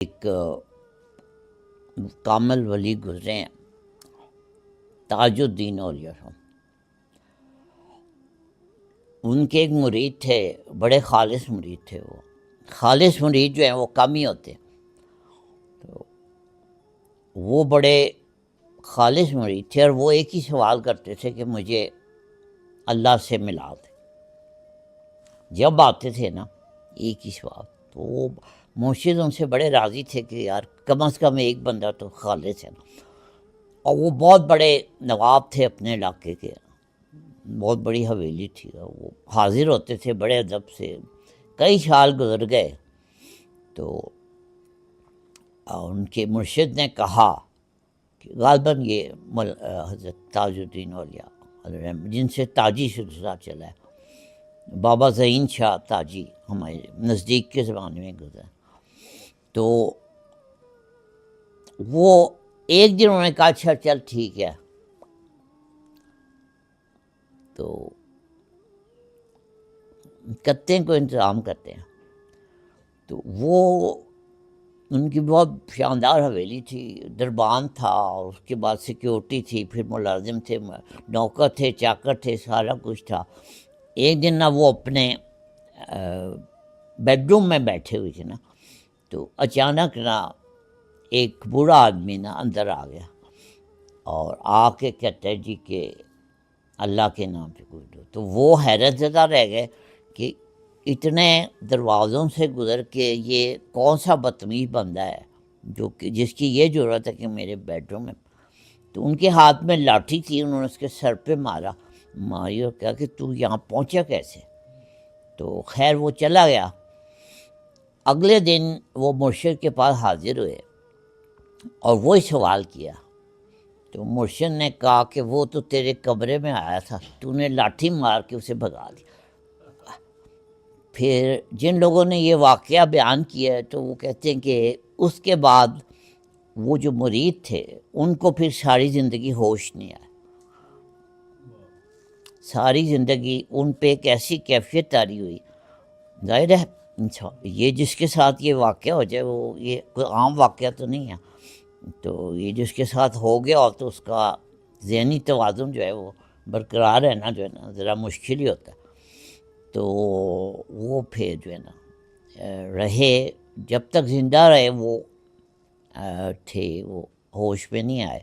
ایک کامل ولی گزرے ہیں، تاج الدین اولیاء صاحب۔ ان کے ایک مرید تھے، بڑے خالص مرید تھے۔ وہ خالص مرید جو ہیں وہ کم ہی ہوتے، تو وہ بڑے خالص مرید تھے، اور وہ ایک ہی سوال کرتے تھے کہ مجھے اللہ سے ملا دے۔ جب آتے تھے نا ایک ہی سوال، تو وہ مرشد ان سے بڑے راضی تھے کہ یار کم از کم ایک بندہ تو خالص ہے نا۔ اور وہ بہت بڑے نواب تھے اپنے علاقے کے، بہت بڑی حویلی تھی، وہ حاضر ہوتے تھے بڑے ادب سے۔ کئی سال گزر گئے تو ان کے مرشد نے کہا کہ غالباً یہ حضرت تاج الدین اولیاء جن سے تاجی سلسلہ چلا ہے، بابا ظہین شاہ تاجی ہمارے نزدیک کے زمانے میں گزرا، تو وہ ایک دن انہوں نے کہا اچھا چل ٹھیک ہے، تو کتے کو انتظام کرتے ہیں۔ تو وہ ان کی بہت شاندار حویلی تھی، دربان تھا، اور اس کے بعد سیکیورٹی تھی، پھر ملازم تھے، نوکر تھے، چاکر تھے، سارا کچھ تھا۔ ایک دن نہ وہ اپنے بیڈ روم میں بیٹھے ہوئے تھے نا، تو اچانک نہ ایک بوڑھا آدمی نا اندر آ گیا اور آ کے کہتا ہے جی کہ اللہ کے نام پہ کچھ دو۔ تو وہ حیرت زدہ رہ گئے کہ اتنے دروازوں سے گزر کے یہ کون سا بدتمیز بندہ ہے جو کہ جس کی یہ ضرورت ہے کہ میرے بیڈ روم میں۔ تو ان کے ہاتھ میں لاٹھی تھی، انہوں نے اس کے سر پہ ماری اور کہا کہ تو یہاں پہنچا کیسے؟ تو خیر وہ چلا گیا۔ اگلے دن وہ مرشد کے پاس حاضر ہوئے اور وہی سوال کیا، تو مرشد نے کہا کہ وہ تو تیرے کمرے میں آیا تھا، تو نے لاٹھی مار کے اسے بھگا دیا۔ پھر جن لوگوں نے یہ واقعہ بیان کیا ہے تو وہ کہتے ہیں کہ اس کے بعد وہ جو مرید تھے ان کو پھر ساری زندگی ہوش نہیں آیا، ساری زندگی ان پہ ایک ایسی کیفیت طاری ہوئی۔ ظاہر ہے یہ جس کے ساتھ یہ واقعہ ہو جائے وہ یہ کوئی عام واقعہ تو نہیں ہے، تو یہ جس کے ساتھ ہو گیا ہو تو اس کا ذہنی توازن جو ہے وہ برقرار رہنا جو ہے نا ذرا مشکل ہی ہوتا ہے۔ تو وہ پھر جو ہے نا رہے، جب تک زندہ رہے وہ تھے، وہ ہوش پہ نہیں آئے۔